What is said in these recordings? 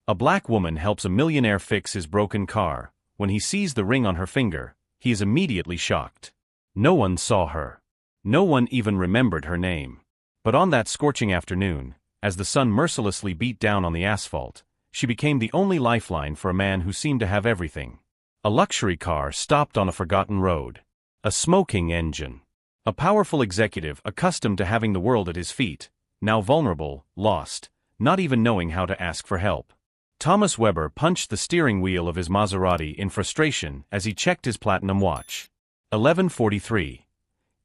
A black woman helps a millionaire fix his broken car. When he sees the ring on her finger, he is immediately shocked. No one saw her. No one even remembered her name. But on that scorching afternoon, as the sun mercilessly beat down on the asphalt, she became the only lifeline for a man who seemed to have everything. A luxury car stopped on a forgotten road. A smoking engine. A powerful executive accustomed to having the world at his feet, now vulnerable, lost, not even knowing how to ask for help. Thomas Weber punched the steering wheel of his Maserati in frustration as he checked his platinum watch. 11:43.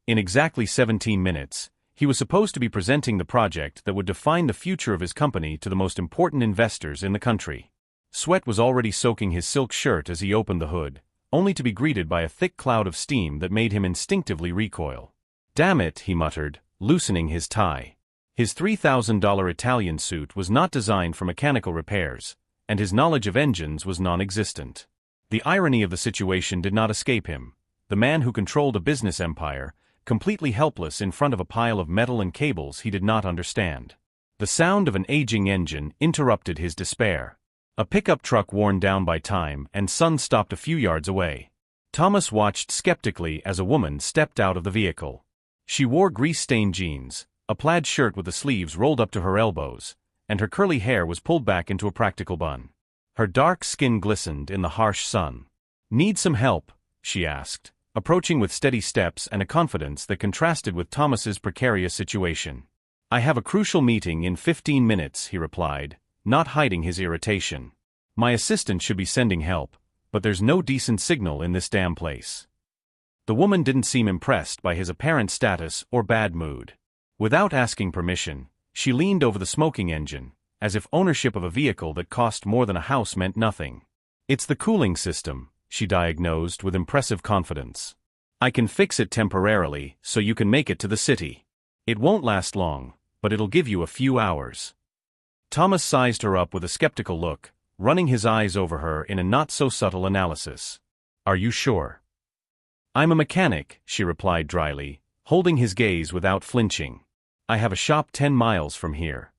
In exactly 17 minutes, he was supposed to be presenting the project that would define the future of his company to the most important investors in the country. Sweat was already soaking his silk shirt as he opened the hood, only to be greeted by a thick cloud of steam that made him instinctively recoil. "Damn it," he muttered, loosening his tie. His $3,000 Italian suit was not designed for mechanical repairs, and his knowledge of engines was non-existent. The irony of the situation did not escape him. The man who controlled a business empire, completely helpless in front of a pile of metal and cables he did not understand. The sound of an aging engine interrupted his despair. A pickup truck worn down by time and sun stopped a few yards away. Thomas watched skeptically as a woman stepped out of the vehicle. She wore grease-stained jeans, a plaid shirt with the sleeves rolled up to her elbows, and her curly hair was pulled back into a practical bun. Her dark skin glistened in the harsh sun. "Need some help?" she asked, approaching with steady steps and a confidence that contrasted with Thomas's precarious situation. "I have a crucial meeting in 15 minutes, he replied, not hiding his irritation. "My assistant should be sending help, but there's no decent signal in this damn place." The woman didn't seem impressed by his apparent status or bad mood. Without asking permission, she leaned over the smoking engine, as if ownership of a vehicle that cost more than a house meant nothing. "It's the cooling system," she diagnosed with impressive confidence. "I can fix it temporarily so you can make it to the city. It won't last long, but it'll give you a few hours." Thomas sized her up with a skeptical look, running his eyes over her in a not-so-subtle analysis. "Are you sure?" "I'm a mechanic," she replied dryly, holding his gaze without flinching. "I have a shop 10 miles from here."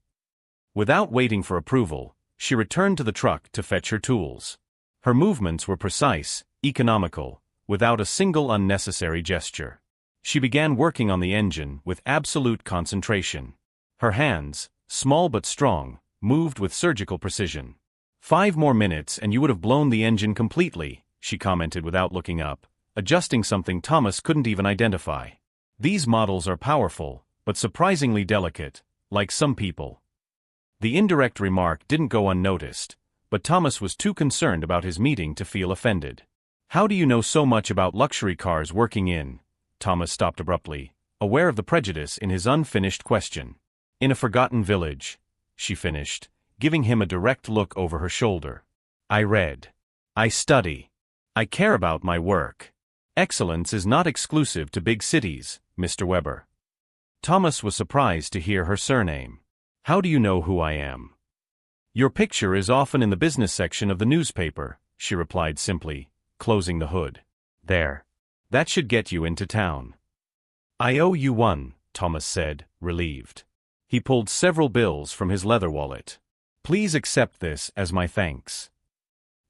Without waiting for approval, she returned to the truck to fetch her tools. Her movements were precise, economical, without a single unnecessary gesture. She began working on the engine with absolute concentration. Her hands, small but strong, moved with surgical precision. "5 more minutes and you would have blown the engine completely," she commented without looking up, adjusting something Thomas couldn't even identify. "These models are powerful, but surprisingly delicate, like some people." The indirect remark didn't go unnoticed, but Thomas was too concerned about his meeting to feel offended. "How do you know so much about luxury cars working in?" Thomas stopped abruptly, aware of the prejudice in his unfinished question. "In a forgotten village," she finished, giving him a direct look over her shoulder. "I read. I study. I care about my work. Excellence is not exclusive to big cities, Mr. Weber." Thomas was surprised to hear her surname. "How do you know who I am?" "Your picture is often in the business section of the newspaper," she replied simply, closing the hood. "There. That should get you into town." "I owe you one," Thomas said, relieved. He pulled several bills from his leather wallet. "Please accept this as my thanks."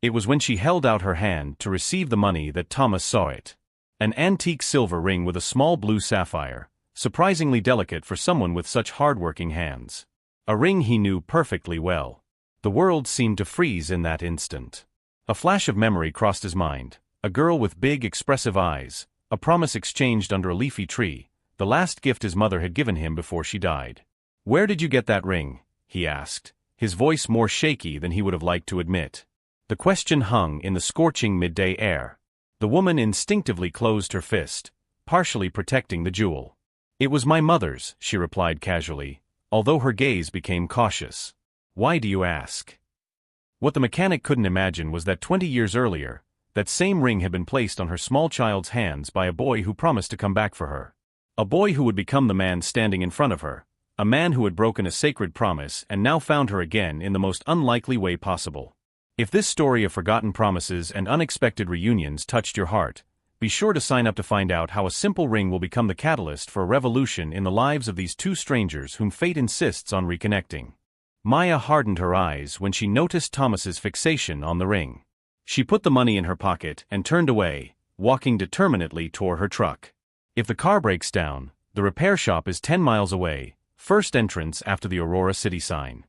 It was when she held out her hand to receive the money that Thomas saw it. An antique silver ring with a small blue sapphire, surprisingly delicate for someone with such hard-working hands. A ring he knew perfectly well. The world seemed to freeze in that instant. A flash of memory crossed his mind. A girl with big, expressive eyes, a promise exchanged under a leafy tree, the last gift his mother had given him before she died. "Where did you get that ring?" he asked, his voice more shaky than he would have liked to admit. The question hung in the scorching midday air. The woman instinctively closed her fist, partially protecting the jewel. "It was my mother's," she replied casually, although her gaze became cautious. "Why do you ask?" What the mechanic couldn't imagine was that 20 years earlier, that same ring had been placed on her small child's hands by a boy who promised to come back for her. A boy who would become the man standing in front of her, a man who had broken a sacred promise and now found her again in the most unlikely way possible. If this story of forgotten promises and unexpected reunions touched your heart, be sure to sign up to find out how a simple ring will become the catalyst for a revolution in the lives of these two strangers whom fate insists on reconnecting. Maya hardened her eyes when she noticed Thomas's fixation on the ring. She put the money in her pocket and turned away, walking determinedly toward her truck. If the car breaks down, the repair shop is 10 miles away, first entrance after the Aurora City sign.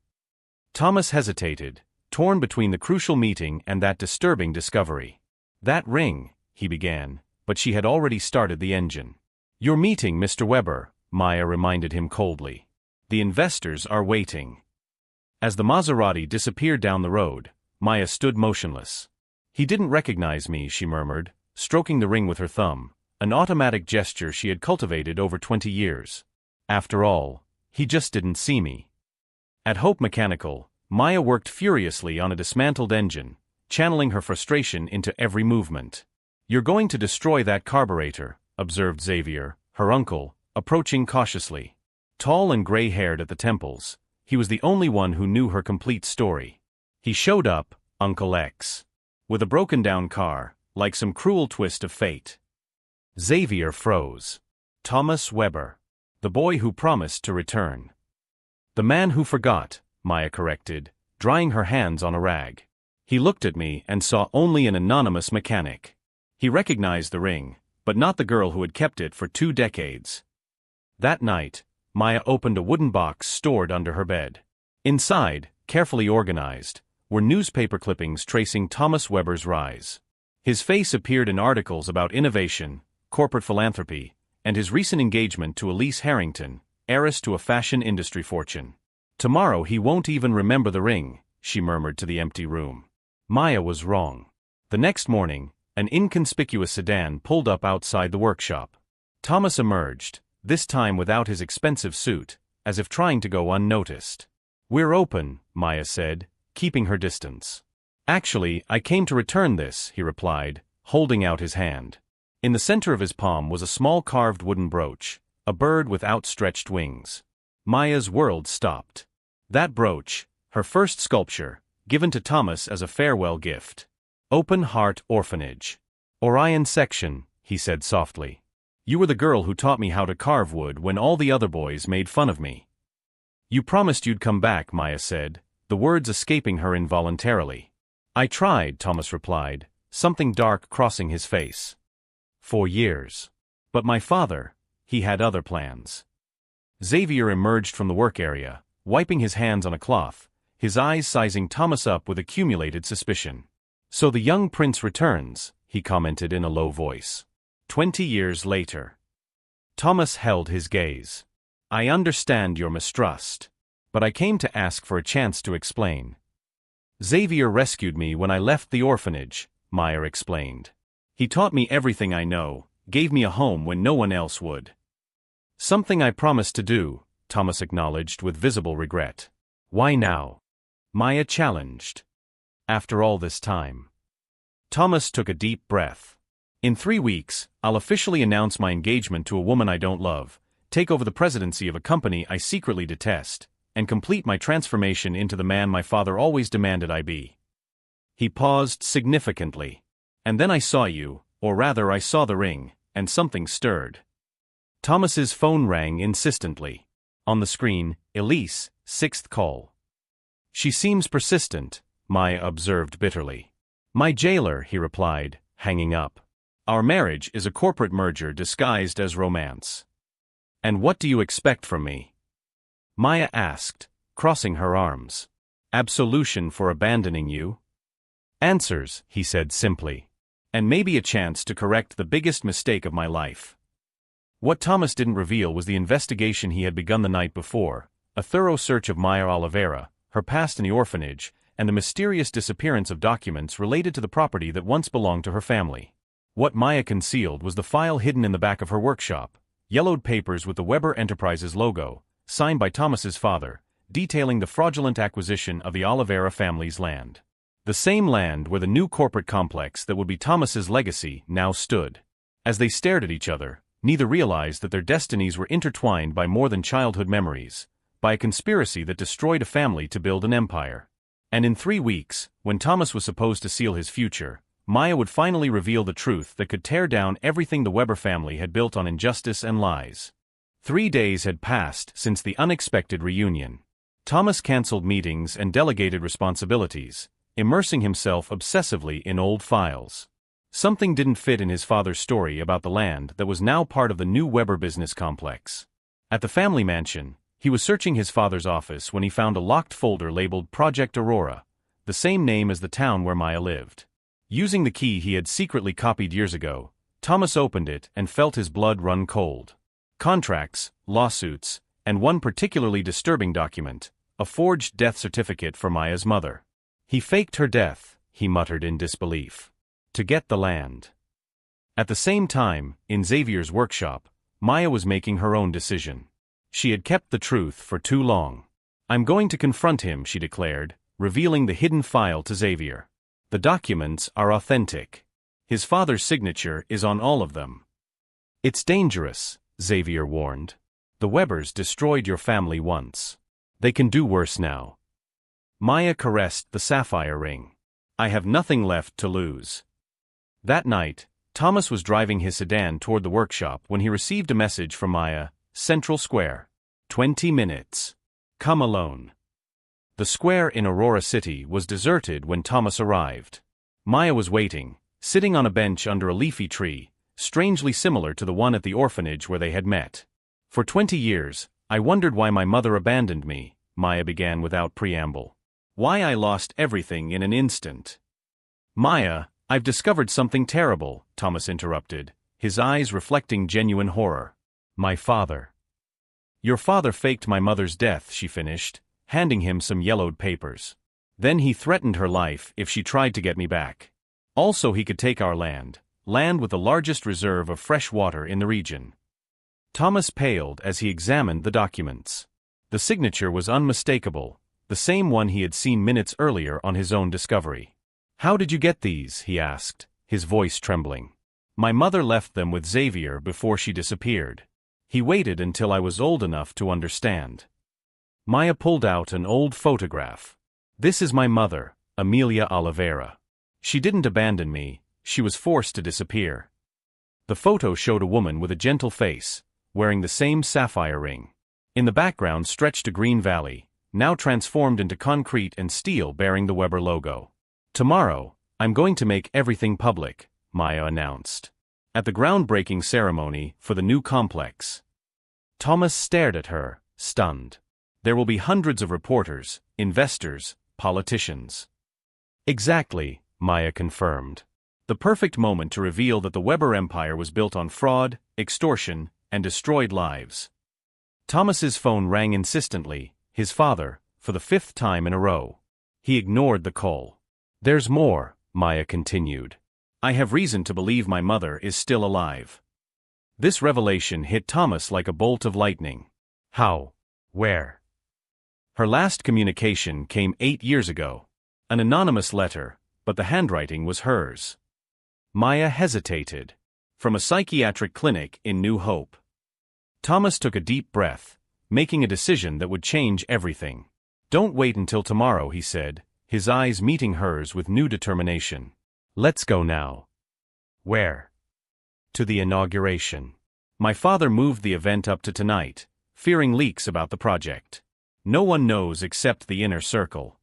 Thomas hesitated, torn between the crucial meeting and that disturbing discovery. That ring, he began, but she had already started the engine. Your meeting, Mr. Weber, Maya reminded him coldly. The investors are waiting. As the Maserati disappeared down the road, Maya stood motionless. He didn't recognize me, she murmured, stroking the ring with her thumb, an automatic gesture she had cultivated over 20 years. After all, he just didn't see me. At Hope Mechanical, Maya worked furiously on a dismantled engine, channeling her frustration into every movement. You're going to destroy that carburetor, observed Xavier, her uncle, approaching cautiously. Tall and gray-haired at the temples, he was the only one who knew her complete story. He showed up, Uncle X, with a broken-down car, like some cruel twist of fate. Xavier froze. Thomas Weber. The boy who promised to return. The man who forgot, Maya corrected, drying her hands on a rag. He looked at me and saw only an anonymous mechanic. He recognized the ring, but not the girl who had kept it for 2 decades. That night, Maya opened a wooden box stored under her bed. Inside, carefully organized, were newspaper clippings tracing Thomas Weber's rise. His face appeared in articles about innovation, corporate philanthropy, and his recent engagement to Elise Harrington, heiress to a fashion industry fortune. Tomorrow he won't even remember the ring, she murmured to the empty room. Maya was wrong. The next morning, an inconspicuous sedan pulled up outside the workshop. Thomas emerged, this time without his expensive suit, as if trying to go unnoticed. We're open, Maya said, keeping her distance. Actually, I came to return this, he replied, holding out his hand. In the center of his palm was a small carved wooden brooch, a bird with outstretched wings. Maya's world stopped. That brooch, her first sculpture, given to Thomas as a farewell gift. Open Heart Orphanage. Orion section, he said softly. You were the girl who taught me how to carve wood when all the other boys made fun of me. You promised you'd come back, Maya said, the words escaping her involuntarily. I tried, Thomas replied, something dark crossing his face. 4 years. But my father, he had other plans. Xavier emerged from the work area, wiping his hands on a cloth, his eyes sizing Thomas up with accumulated suspicion. So the young prince returns, he commented in a low voice. 20 years later. Thomas held his gaze. I understand your mistrust, but I came to ask for a chance to explain. Xavier rescued me when I left the orphanage, Maya explained. He taught me everything I know, gave me a home when no one else would. Something I promised to do, Thomas acknowledged with visible regret. Why now? Maya challenged. After all this time. Thomas took a deep breath. In 3 weeks, I'll officially announce my engagement to a woman I don't love, take over the presidency of a company I secretly detest, and complete my transformation into the man my father always demanded I be. He paused significantly. And then I saw you, or rather I saw the ring, and something stirred. Thomas's phone rang insistently. On the screen, Elise, 6th call. She seems persistent, Maya observed bitterly. My jailer, he replied, hanging up. Our marriage is a corporate merger disguised as romance. And what do you expect from me? Maya asked, crossing her arms. Absolution for abandoning you? Answers, he said simply. And maybe a chance to correct the biggest mistake of my life. What Thomas didn't reveal was the investigation he had begun the night before, a thorough search of Maya Oliveira, her past in the orphanage, and the mysterious disappearance of documents related to the property that once belonged to her family. What Maya concealed was the file hidden in the back of her workshop, yellowed papers with the Weber Enterprises logo, signed by Thomas's father, detailing the fraudulent acquisition of the Oliveira family's land. The same land where the new corporate complex that would be Thomas's legacy now stood. As they stared at each other, neither realized that their destinies were intertwined by more than childhood memories, by a conspiracy that destroyed a family to build an empire. And in 3 weeks, when Thomas was supposed to seal his future, Maya would finally reveal the truth that could tear down everything the Weber family had built on injustice and lies. 3 days had passed since the unexpected reunion. Thomas canceled meetings and delegated responsibilities, immersing himself obsessively in old files. Something didn't fit in his father's story about the land that was now part of the new Weber business complex. At the family mansion, he was searching his father's office when he found a locked folder labeled Project Aurora, the same name as the town where Maya lived. Using the key he had secretly copied years ago, Thomas opened it and felt his blood run cold. Contracts, lawsuits, and one particularly disturbing document, a forged death certificate for Maya's mother. He faked her death, he muttered in disbelief, to get the land. At the same time, in Xavier's workshop, Maya was making her own decision. She had kept the truth for too long. "I'm going to confront him," she declared, revealing the hidden file to Xavier. "The documents are authentic. His father's signature is on all of them." "It's dangerous," Xavier warned. "The Webers destroyed your family once. They can do worse now." Maya caressed the sapphire ring. "I have nothing left to lose." That night, Thomas was driving his sedan toward the workshop when he received a message from Maya, Central Square. 20 minutes. Come alone. The square in Aurora City was deserted when Thomas arrived. Maya was waiting, sitting on a bench under a leafy tree, strangely similar to the one at the orphanage where they had met. "For 20 years, I wondered why my mother abandoned me," Maya began without preamble. "Why I lost everything in an instant." "Maya, I've discovered something terrible," Thomas interrupted, his eyes reflecting genuine horror. "My father." "Your father faked my mother's death," she finished, handing him some yellowed papers. "Then he threatened her life if she tried to get me back. Also he could take our land with the largest reserve of fresh water in the region." Thomas paled as he examined the documents. The signature was unmistakable, the same one he had seen minutes earlier on his own discovery. "How did you get these?" he asked, his voice trembling. "My mother left them with Xavier before she disappeared. He waited until I was old enough to understand." Maya pulled out an old photograph. "This is my mother, Amelia Oliveira. She didn't abandon me, she was forced to disappear." The photo showed a woman with a gentle face, wearing the same sapphire ring. In the background stretched a green valley, now transformed into concrete and steel bearing the Weber logo. "Tomorrow, I'm going to make everything public," Maya announced. "At the groundbreaking ceremony for the new complex." Thomas stared at her, stunned. "There will be hundreds of reporters, investors, politicians." "Exactly," Maya confirmed. "The perfect moment to reveal that the Weber empire was built on fraud, extortion, and destroyed lives." Thomas's phone rang insistently, his father, for the 5th time in a row. He ignored the call. "There's more," Maya continued. "I have reason to believe my mother is still alive." This revelation hit Thomas like a bolt of lightning. "How? Where?" "Her last communication came 8 years ago. An anonymous letter, but the handwriting was hers." Maya hesitated. "From a psychiatric clinic in New Hope." Thomas took a deep breath, making a decision that would change everything. "Don't wait until tomorrow," he said, his eyes meeting hers with new determination. "Let's go now." "Where?" "To the inauguration. My father moved the event up to tonight, fearing leaks about the project. No one knows except the inner circle."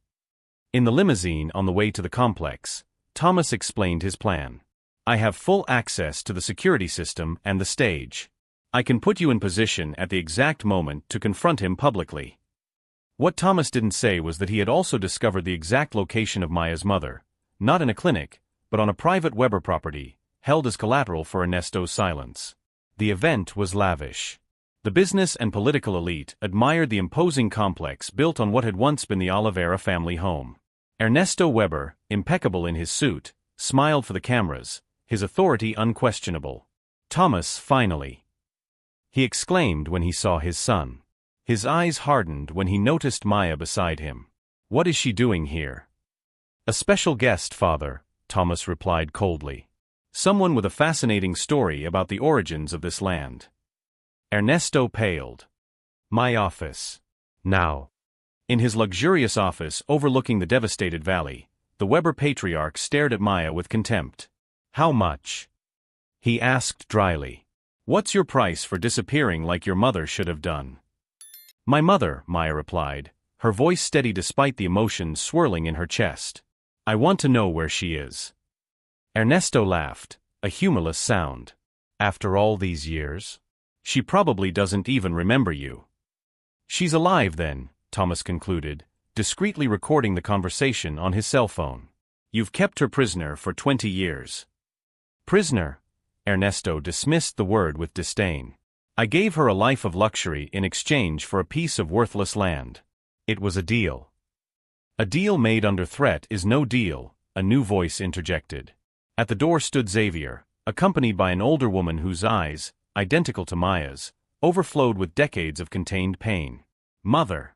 In the limousine on the way to the complex, Thomas explained his plan. "I have full access to the security system and the stage. I can put you in position at the exact moment to confront him publicly." What Thomas didn't say was that he had also discovered the exact location of Maya's mother, not in a clinic, but on a private Weber property, held as collateral for Ernesto's silence. The event was lavish. The business and political elite admired the imposing complex built on what had once been the Oliveira family home. Ernesto Weber, impeccable in his suit, smiled for the cameras, his authority unquestionable. "Thomas, finally!" he exclaimed when he saw his son. His eyes hardened when he noticed Maya beside him. "What is she doing here?" "A special guest, father," Thomas replied coldly. "Someone with a fascinating story about the origins of this land." Ernesto paled. "My office. Now." In his luxurious office overlooking the devastated valley, the Weber patriarch stared at Maya with contempt. "How much?" he asked dryly. "What's your price for disappearing like your mother should have done?" "My mother," Maya replied, her voice steady despite the emotions swirling in her chest. "I want to know where she is." Ernesto laughed, a humorless sound. "After all these years? She probably doesn't even remember you." "She's alive then," Thomas concluded, discreetly recording the conversation on his cell phone. "You've kept her prisoner for 20 years. Prisoner?" Ernesto dismissed the word with disdain. "I gave her a life of luxury in exchange for a piece of worthless land. It was a deal." "A deal made under threat is no deal," a new voice interjected. At the door stood Xavier, accompanied by an older woman whose eyes, identical to Maya's, overflowed with decades of contained pain. "Mother!"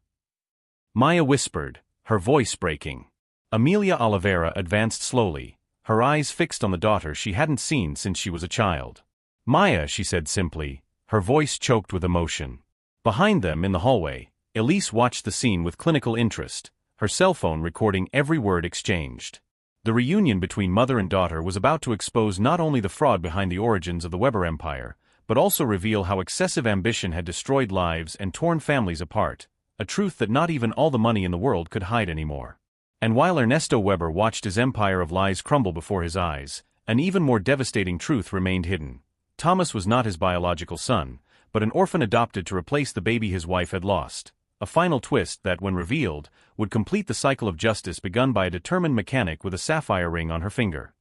Maya whispered, her voice breaking. Amelia Oliveira advanced slowly, her eyes fixed on the daughter she hadn't seen since she was a child. "Maya," she said simply, her voice choked with emotion. Behind them in the hallway, Elise watched the scene with clinical interest, her cell phone recording every word exchanged. The reunion between mother and daughter was about to expose not only the fraud behind the origins of the Weber Empire, but also reveal how excessive ambition had destroyed lives and torn families apart, a truth that not even all the money in the world could hide anymore. And while Ernesto Weber watched his empire of lies crumble before his eyes, an even more devastating truth remained hidden. Thomas was not his biological son, but an orphan adopted to replace the baby his wife had lost. A final twist that, when revealed, would complete the cycle of justice begun by a determined mechanic with a sapphire ring on her finger.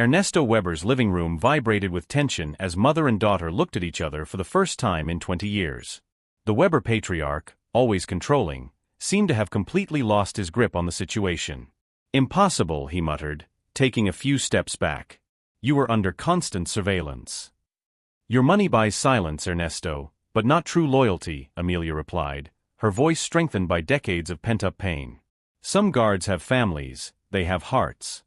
Ernesto Weber's living room vibrated with tension as mother and daughter looked at each other for the first time in 20 years. The Weber patriarch, always controlling, seemed to have completely lost his grip on the situation. "Impossible," he muttered, taking a few steps back. "You were under constant surveillance." "Your money buys silence, Ernesto, but not true loyalty," Amelia replied, her voice strengthened by decades of pent-up pain. "Some guards have families, they have hearts."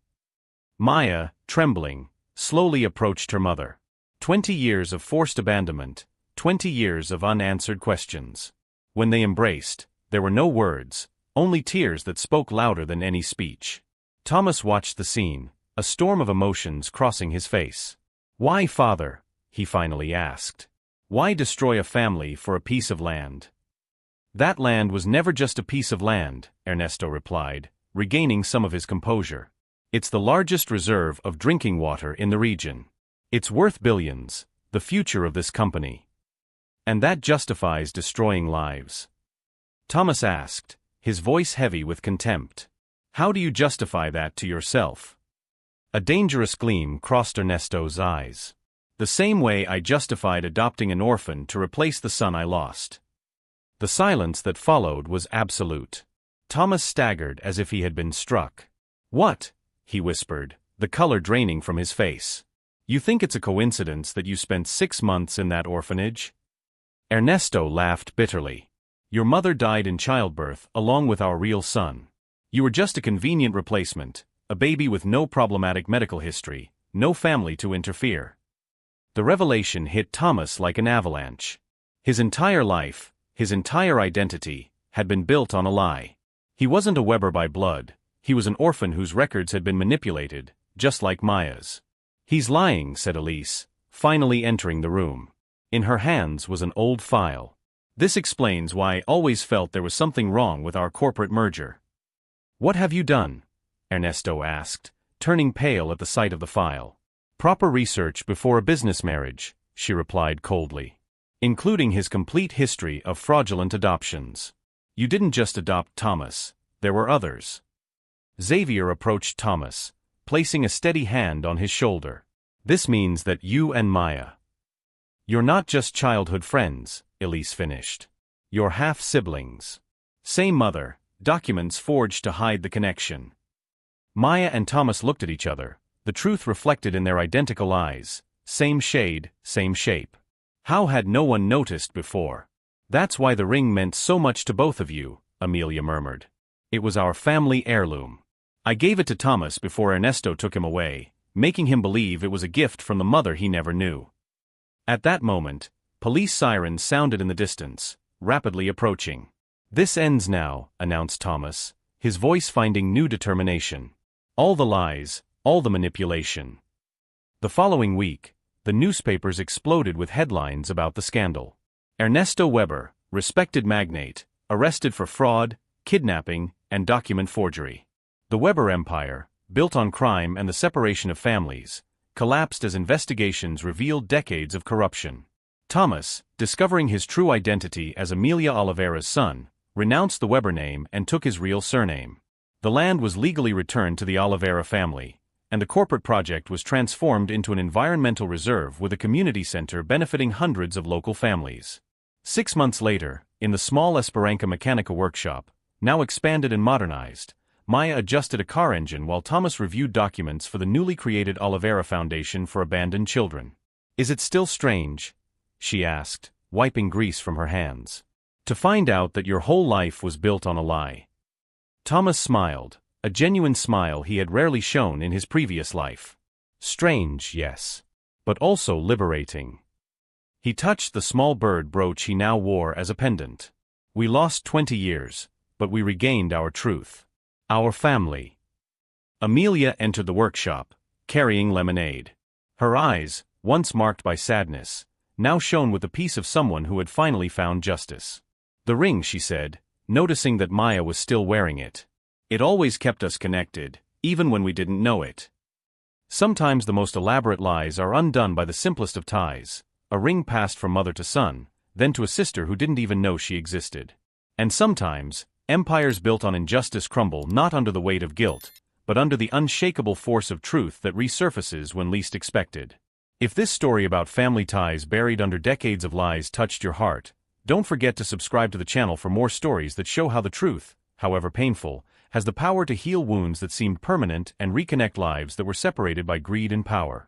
Maya, trembling, slowly approached her mother. 20 years of forced abandonment, 20 years of unanswered questions. When they embraced, there were no words, only tears that spoke louder than any speech. Thomas watched the scene, a storm of emotions crossing his face. "Why, father?" he finally asked. "Why destroy a family for a piece of land?" "That land was never just a piece of land," Ernesto replied, regaining some of his composure. "It's the largest reserve of drinking water in the region. It's worth billions, the future of this company. And that justifies destroying lives." Thomas asked, his voice heavy with contempt. "How do you justify that to yourself?" A dangerous gleam crossed Ernesto's eyes. "The same way I justified adopting an orphan to replace the son I lost." The silence that followed was absolute. Thomas staggered as if he had been struck. "What?" he whispered, the color draining from his face. "You think it's a coincidence that you spent 6 months in that orphanage?" Ernesto laughed bitterly. "Your mother died in childbirth along with our real son. You were just a convenient replacement, a baby with no problematic medical history, no family to interfere." The revelation hit Thomas like an avalanche. His entire life, his entire identity, had been built on a lie. He wasn't a Weber by blood, he was an orphan whose records had been manipulated, just like Maya's. "He's lying," said Elise, finally entering the room. In her hands was an old file. "This explains why I always felt there was something wrong with our corporate merger." "What have you done?" Ernesto asked, turning pale at the sight of the file. "Proper research before a business marriage," she replied coldly. "Including his complete history of fraudulent adoptions. You didn't just adopt Thomas, there were others." Xavier approached Thomas, placing a steady hand on his shoulder. "This means that you and Maya. You're not just childhood friends," Elise finished. "You're half-siblings. Same mother, documents forged to hide the connection." Maya and Thomas looked at each other, the truth reflected in their identical eyes, same shade, same shape. How had no one noticed before? "That's why the ring meant so much to both of you," Amelia murmured. "It was our family heirloom. I gave it to Thomas before Ernesto took him away, making him believe it was a gift from the mother he never knew." At that moment, police sirens sounded in the distance, rapidly approaching. "This ends now," announced Thomas, his voice finding new determination. "All the lies, all the manipulation." The following week, the newspapers exploded with headlines about the scandal. Ernesto Weber, respected magnate, arrested for fraud, kidnapping, and document forgery. The Weber empire, built on crime and the separation of families, collapsed as investigations revealed decades of corruption. Thomas, discovering his true identity as Amelia Oliveira's son, renounced the Weber name and took his real surname. The land was legally returned to the Oliveira family, and the corporate project was transformed into an environmental reserve with a community center benefiting hundreds of local families. 6 months later, in the small Esperanza Mechanica workshop, now expanded and modernized, Maya adjusted a car engine while Thomas reviewed documents for the newly created Oliveira Foundation for Abandoned Children. "Is it still strange?" she asked, wiping grease from her hands. "To find out that your whole life was built on a lie." Thomas smiled, a genuine smile he had rarely shown in his previous life. Strange, yes. But also liberating. He touched the small bird brooch he now wore as a pendant. "We lost 20 years, but we regained our truth. Our family." Amelia entered the workshop, carrying lemonade. Her eyes, once marked by sadness, now shone with the peace of someone who had finally found justice. "The ring," she said, noticing that Maya was still wearing it. "It always kept us connected, even when we didn't know it." Sometimes the most elaborate lies are undone by the simplest of ties, a ring passed from mother to son, then to a sister who didn't even know she existed. And sometimes, empires built on injustice crumble not under the weight of guilt, but under the unshakable force of truth that resurfaces when least expected. If this story about family ties buried under decades of lies touched your heart, don't forget to subscribe to the channel for more stories that show how the truth, however painful, has the power to heal wounds that seemed permanent and reconnect lives that were separated by greed and power.